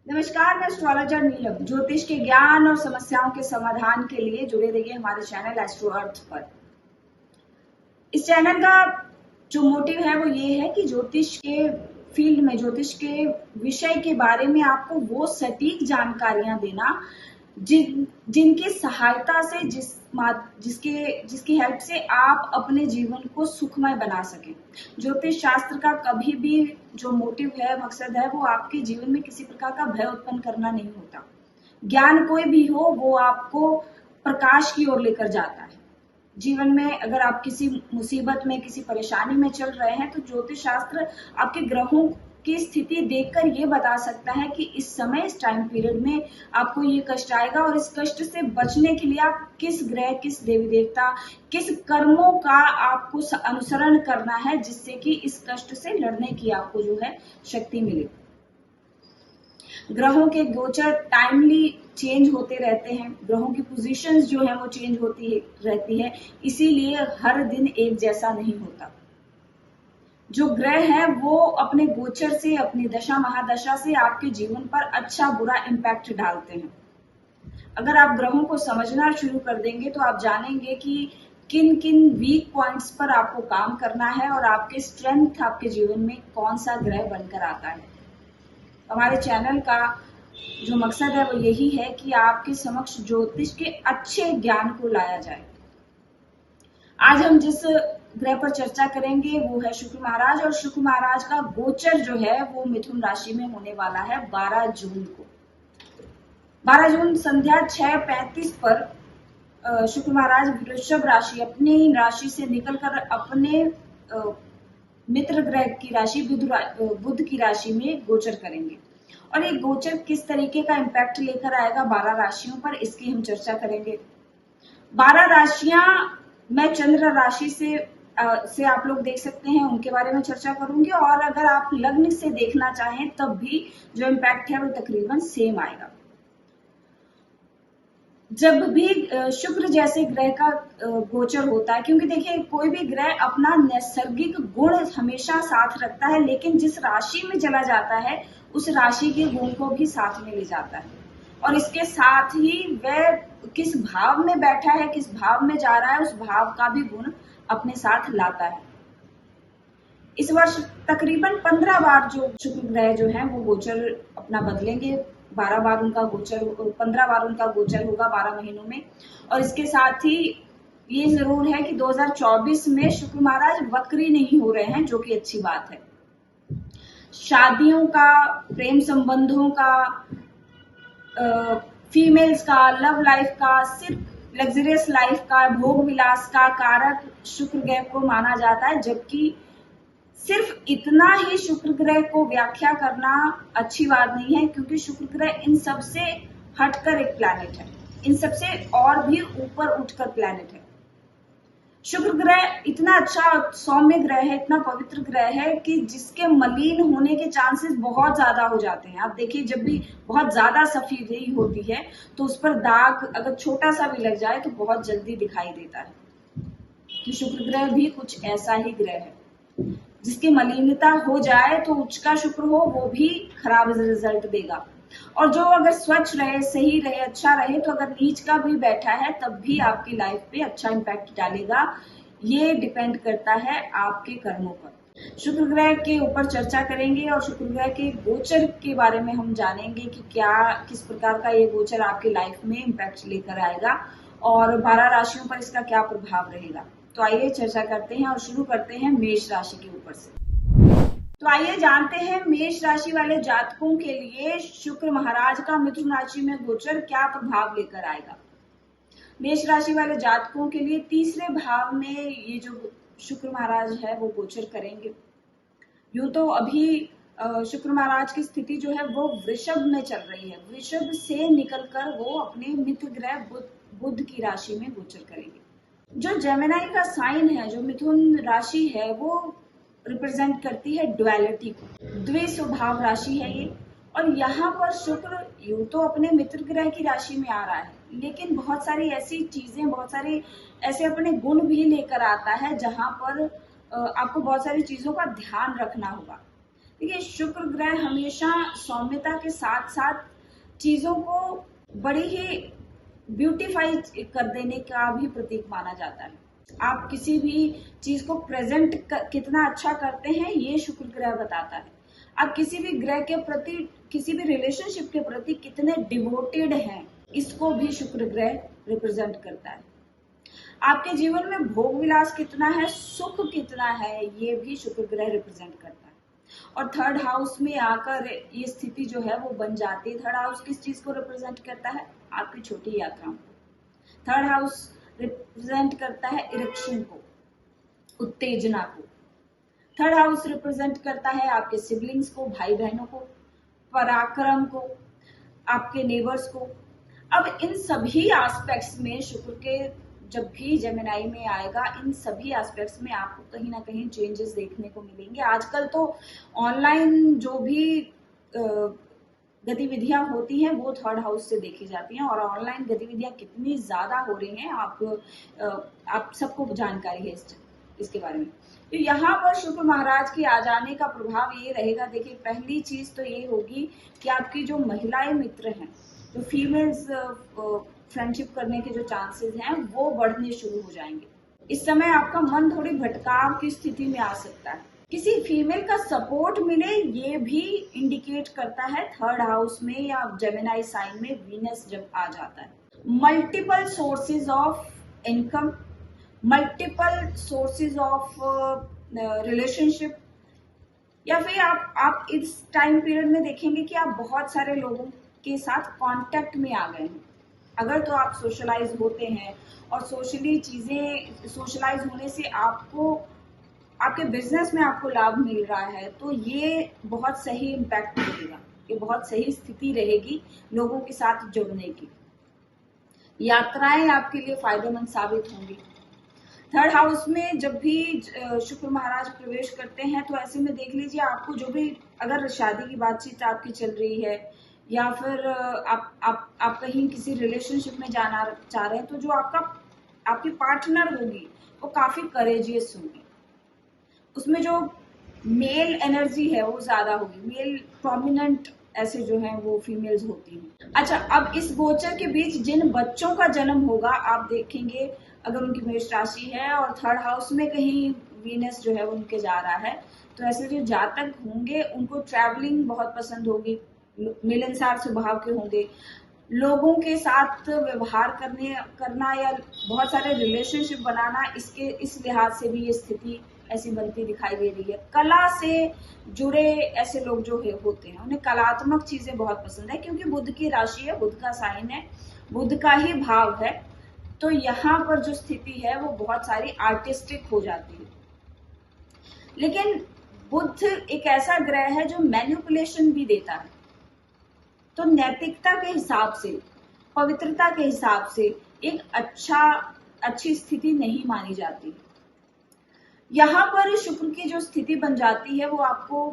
नमस्कार, मैं एस्ट्रोलॉजर नीलम ज्योतिष के ज्ञान और समस्याओं के समाधान के लिए जुड़े रहिए हमारे चैनल एस्ट्रो अर्थ पर। इस चैनल का जो मोटिव है वो ये है कि ज्योतिष के फील्ड में, ज्योतिष के विषय के बारे में आपको वो सटीक जानकारियां देना जिनकी सहायता से जिसकी हेल्प से आप अपने जीवन को सुखमय बना सकें। ज्योतिष शास्त्र का कभी भी जो मोटिव है, मकसद है, वो आपके जीवन में किसी प्रकार का भय उत्पन्न करना नहीं होता। ज्ञान कोई भी हो, वो आपको प्रकाश की ओर लेकर जाता है। जीवन में अगर आप किसी मुसीबत में, किसी परेशानी में चल रहे हैं, तो ज्योतिष शास्त्र आपके ग्रहों की स्थिति देखकर ये बता सकता है कि इस समय, इस टाइम पीरियड में आपको ये कष्ट आएगा और इस कष्ट से बचने के लिए आप किस ग्रह, किस देवी देवता, किस कर्मों का आपको अनुसरण करना है, जिससे कि इस कष्ट से लड़ने की आपको जो है शक्ति मिले। ग्रहों के गोचर टाइमली चेंज होते रहते हैं, ग्रहों की पोजीशंस जो है वो चेंज होती रहती है, इसीलिए हर दिन एक जैसा नहीं होता। जो ग्रह है वो अपने गोचर से, अपनी दशा महादशा से आपके जीवन पर अच्छा बुरा इम्पैक्ट डालते हैं। अगर आप ग्रहों को समझना शुरू कर देंगे तो आप जानेंगे कि किन किन वीक पॉइंट्स पर आपको काम करना है और आपके स्ट्रेंथ, आपके जीवन में कौन सा ग्रह बनकर आता है। हमारे चैनल का जो मकसद है वो यही है कि आपके समक्ष ज्योतिष के अच्छे ज्ञान को लाया जाए। आज हम जिस ग्रह पर चर्चा करेंगे वो है शुक्र महाराज, और शुक्र महाराज का गोचर जो है वो मिथुन राशि में होने वाला है 12 जून को। 12 जून संध्या 6:35 पर शुक्र महाराज वृषभ राशि, अपनी राशि से निकलकर अपने मित्र ग्रह की राशि बुध की राशि में गोचर करेंगे। और ये गोचर किस तरीके का इम्पैक्ट लेकर आएगा 12 राशियों पर, इसकी हम चर्चा करेंगे। 12 राशियां मैं चंद्र राशि से आप लोग देख सकते हैं, उनके बारे में चर्चा करूंगी। और अगर आप लग्न से देखना चाहें तब भी जो इम्पैक्ट है वो तकरीबन सेम आएगा। जब भी शुक्र जैसे ग्रह का गोचर होता है, क्योंकि देखिए कोई भी ग्रह अपना नैसर्गिक गुण हमेशा साथ रखता है, लेकिन जिस राशि में चला जाता है उस राशि के गुण को भी साथ में ले जाता है। और इसके साथ ही वह किस भाव में बैठा है, किस भाव में जा रहा है, उस भाव का भी गुण अपने साथ लाता है। इस वर्ष तकरीबन 15 बार जो शुक्र ग्रह जो है वो गोचर अपना बदलेंगे। 12 बार उनका गोचर, 15 बार उनका गोचर होगा 12 महीनों में। और इसके साथ ही ये जरूर है कि 2024 में शुक्र महाराज वक्री नहीं हो रहे हैं, जो कि अच्छी बात है। शादियों का, प्रेम संबंधों का, फीमेल्स का, लव लाइफ का, सिर्फ लग्जरियस लाइफ का, भोग विलास का कारक शुक्र ग्रह को माना जाता है। जबकि सिर्फ इतना ही शुक्र ग्रह को व्याख्या करना अच्छी बात नहीं है, क्योंकि शुक्र ग्रह इन सब से हटकर एक प्लैनेट है, इन सब से और भी ऊपर उठकर प्लैनेट है। शुक्र ग्रह इतना अच्छा सौम्य ग्रह है, इतना पवित्र ग्रह है कि जिसके मलिन होने के चांसेस बहुत ज्यादा हो जाते हैं। आप देखिए, जब भी बहुत ज्यादा सफेदी होती है तो उस पर दाग अगर छोटा सा भी लग जाए तो बहुत जल्दी दिखाई देता है। कि शुक्र ग्रह भी कुछ ऐसा ही ग्रह है, जिसकी मलिनता हो जाए तो उच्च का शुक्र हो वो भी खराब रिजल्ट देगा। और जो अगर स्वच्छ रहे, सही रहे, अच्छा रहे, तो अगर नीच का भी बैठा है तब भी आपकी लाइफ पे अच्छा इम्पैक्ट डालेगा। ये डिपेंड करता है आपके कर्मों पर। शुक्र ग्रह के ऊपर चर्चा करेंगे और शुक्र ग्रह के गोचर के बारे में हम जानेंगे कि किस प्रकार का ये गोचर आपकी लाइफ में इम्पैक्ट लेकर आएगा और 12 राशियों पर इसका क्या प्रभाव रहेगा। तो आइए चर्चा करते हैं और शुरू करते हैं मेष राशि के ऊपर से। तो आइए जानते हैं मेष राशि वाले जातकों के लिए शुक्र महाराज का मिथुन राशि में गोचर क्या प्रभाव लेकर आएगा। मेष राशि वाले जातकों के लिए तीसरे भाव में ये जो शुक्र महाराज है वो गोचर करेंगे। यूं तो अभी शुक्र महाराज की स्थिति जो है वो वृषभ में चल रही है। वृषभ से निकलकर वो अपने मित्र ग्रह बुध की राशि में गोचर करेंगे। जो जेमिनी का साइन है, जो मिथुन राशि है, वो रिप्रेजेंट करती है डुअलिटी को। द्विस्वभाव राशि है ये। और यहाँ पर शुक्र यूं तो अपने मित्र ग्रह की राशि में आ रहा है, लेकिन बहुत सारी ऐसी चीजें, बहुत सारे ऐसे अपने गुण भी लेकर आता है जहां पर आपको बहुत सारी चीजों का ध्यान रखना होगा। देखिए, शुक्र ग्रह हमेशा सौम्यता के साथ साथ चीजों को बड़ी ही ब्यूटीफाई कर देने का भी प्रतीक माना जाता है। आप किसी भी चीज को प्रेजेंट कितना अच्छा करते हैं, ये शुक्र ग्रह बताता है। आप किसी भी ग्रह के प्रति, किसी भी रिलेशनशिप के प्रति कितने डिवोटेड हैं, इसको भी शुक्र ग्रह रिप्रेजेंट करता है। आपके जीवन में भोग विलास कितना है, सुख कितना है, ये भी शुक्र ग्रह रिप्रेजेंट करता है। और थर्ड हाउस में आकर ये स्थिति जो है वो बन जाती है। थर्ड हाउस किस चीज को रिप्रेजेंट करता है? आपकी छोटी यात्राओं को। थर्ड हाउस रिप्रेजेंट करता है इरेक्शन को, उत्तेजना को। थर्ड हाउस रिप्रेजेंट करता है आपके सिबलिंग्स को, भाई बहनों को, पराक्रम को, आपके नेबर्स को। अब इन सभी एस्पेक्ट्स में शुक्र के जब भी जेमिनाई में आएगा, इन सभी एस्पेक्ट्स में आपको कहीं ना कहीं चेंजेस देखने को मिलेंगे। आजकल तो ऑनलाइन जो भी गतिविधियां होती हैं वो थर्ड हाउस से देखी जाती हैं, और ऑनलाइन गतिविधियां कितनी ज्यादा हो रही हैं आप सबको जानकारी है इसके बारे में। तो यहाँ पर शुक्र महाराज के आ जाने का प्रभाव ये रहेगा। देखिए, पहली चीज तो ये होगी कि आपकी जो महिलाएं मित्र हैं, जो फीमेल्स फ्रेंडशिप करने के जो चांसेस हैं वो बढ़ने शुरू हो जाएंगे। इस समय आपका मन थोड़ी भटकाव की स्थिति में आ सकता है। किसी फीमेल का सपोर्ट मिले, ये भी इंडिकेट करता है थर्ड हाउस में या जेमिनाई साइन में वीनस जब आ जाता है। Multiple sources of income, multiple sources of relationship, या फिर आप इस टाइम पीरियड में देखेंगे कि आप बहुत सारे लोगों के साथ कांटेक्ट में आ गए हैं। अगर तो आप सोशलाइज होते हैं और सोशली चीजें सोशलाइज होने से आपको आपके बिजनेस में आपको लाभ मिल रहा है, तो ये बहुत सही इम्पैक्ट रहेगा, ये बहुत सही स्थिति रहेगी लोगों के साथ जुड़ने की। यात्राएं आपके लिए फायदेमंद साबित होंगी। थर्ड हाउस में जब भी शुक्र महाराज प्रवेश करते हैं, तो ऐसे में देख लीजिए, आपको जो भी अगर शादी की बातचीत आपकी चल रही है, या फिर आप कहीं किसी रिलेशनशिप में जाना चाह रहे हैं, तो जो आपकी पार्टनर होगी वो काफी करेजियस होगी। उसमें जो मेल एनर्जी है वो ज्यादा होगी, मेल प्रोमिनेंट ऐसे जो हैं वो फीमेल्स होती हैं। अच्छा, अब इस गोचर के बीच जिन बच्चों का जन्म होगा, आप देखेंगे अगर उनकी मेष राशि है और थर्ड हाउस में कहीं वीनस जो है उनके जा रहा है, तो ऐसे जो जातक होंगे उनको ट्रैवलिंग बहुत पसंद होगी, मिलनसार स्वभाव के होंगे, लोगों के साथ व्यवहार करना या बहुत सारे रिलेशनशिप बनाना, इस लिहाज से भी ये स्थिति ऐसी बनती दिखाई दे रही है। कला से जुड़े ऐसे लोग जो होते हैं, उन्हें कलात्मक चीजें बहुत पसंद है, क्योंकि बुध की राशि है, बुध का साइन है, बुध का ही भाव है, तो यहाँ पर जो स्थिति है वो बहुत सारी आर्टिस्टिक हो जाती है। लेकिन बुध एक ऐसा ग्रह है जो मैनिपुलेशन भी देता है, तो नैतिकता के हिसाब से, पवित्रता के हिसाब से एक अच्छी स्थिति नहीं मानी जाती। यहाँ पर शुक्र की जो स्थिति बन जाती है वो आपको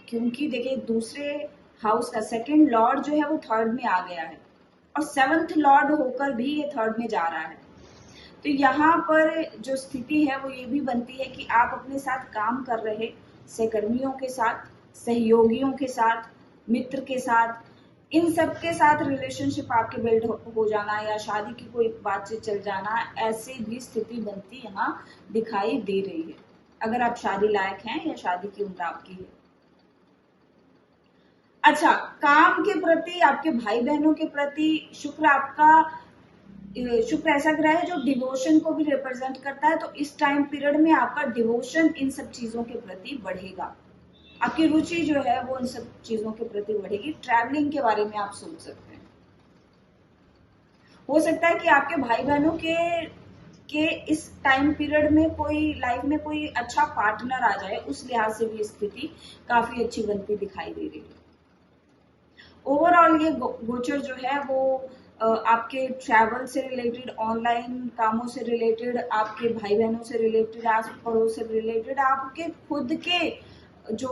क्योंकि देखिए, दूसरे हाउस का सेकंड लॉर्ड जो है वो थर्ड में आ गया है, और सेवंथ लॉर्ड होकर भी ये थर्ड में जा रहा है। तो यहाँ पर जो स्थिति है वो ये भी बनती है कि आप अपने साथ काम कर रहे सहकर्मियों के साथ, सहयोगियों के साथ, मित्र के साथ, इन सब के साथ रिलेशनशिप आपके बिल्ड हो जाना, या शादी की कोई बातचीत चल जाना, ऐसी भी स्थिति बनती यहाँ दिखाई दे रही है, अगर आप शादी लायक हैं या शादी की उम्र आपकी है। अच्छा, काम के प्रति, आपके भाई बहनों के प्रति शुक्र ऐसा ग्रह है जो डिवोशन को भी रिप्रेजेंट करता है, तो इस टाइम पीरियड में आपका डिवोशन इन सब चीजों के प्रति बढ़ेगा, आपकी रुचि जो है वो इन सब चीजों के प्रति बढ़ेगी। ट्रैवलिंग के बारे में आप सोच सकते हैं। हो सकता है कि आपके भाई बहनों के इस टाइम पीरियड में लाइफ में कोई अच्छा पार्टनर आ जाए, उस लिहाज से भी स्थिति काफी अच्छी बनती दिखाई दे रही है। ओवरऑल ये गोचर जो है वो आपके ट्रैवल से रिलेटेड, ऑनलाइन कामों से रिलेटेड, आपके भाई बहनों से रिलेटेड, आस पड़ोस से रिलेटेड, आपके खुद के जो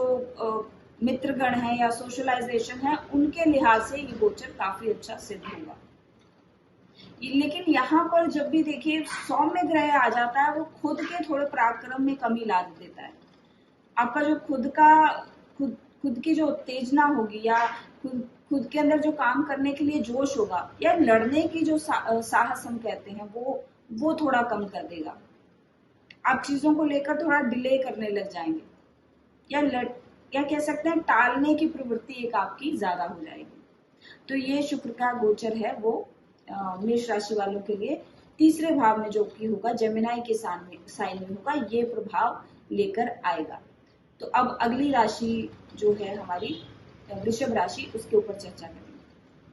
मित्रगण हैं या सोशलाइजेशन है, उनके लिहाज से ये गोचर काफी अच्छा सिद्ध होगा। लेकिन यहाँ पर जब भी देखिए सौम्य ग्रह आ जाता है, वो खुद के थोड़े पराक्रम में कमी ला देता है। आपका जो खुद खुद की जो उत्तेजना होगी या खुद के अंदर जो काम करने के लिए जोश होगा या लड़ने की जो साहस हम कहते हैं वो थोड़ा कम कर देगा। आप चीजों को लेकर थोड़ा डिले करने लग जाएंगे या कह सकते हैं टालने की प्रवृत्ति एक आपकी ज्यादा हो जाएगी। तो ये शुक्र का गोचर है वो मेष राशि वालों के लिए तीसरे भाव में जो कि होगा जेमिनी के साइन में होगा, ये प्रभाव लेकर आएगा। तो अब अगली राशि जो है हमारी वृषभ राशि, उसके ऊपर चर्चा करें।